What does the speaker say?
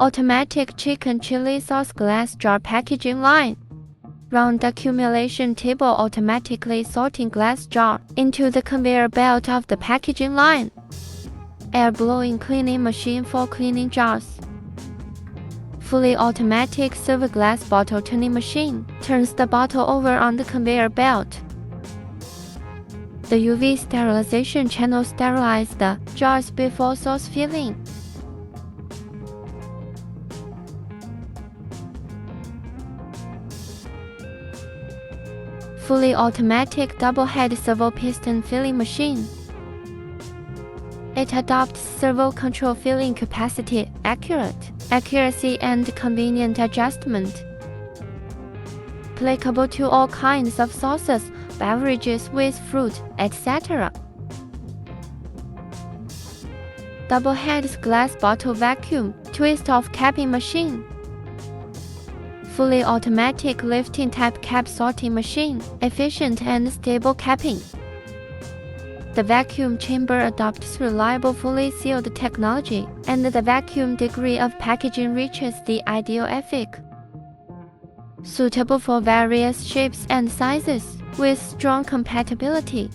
Automatic chicken chili sauce glass jar packaging line. Round accumulation table automatically sorting glass jar into the conveyor belt of the packaging line. Air blowing cleaning machine for cleaning jars. Fully automatic silver glass bottle turning machine turns the bottle over on the conveyor belt. The UV sterilization channel sterilizes the jars before sauce filling. Fully automatic double-head servo piston filling machine. It adopts servo control filling capacity, accuracy and convenient adjustment. Applicable to all kinds of sauces, beverages with fruit, etc. Double-head glass bottle vacuum twist-off capping machine. Fully automatic lifting type cap sorting machine, efficient and stable capping. The vacuum chamber adopts reliable fully sealed technology, and the vacuum degree of packaging reaches the ideal effect. Suitable for various shapes and sizes, with strong compatibility.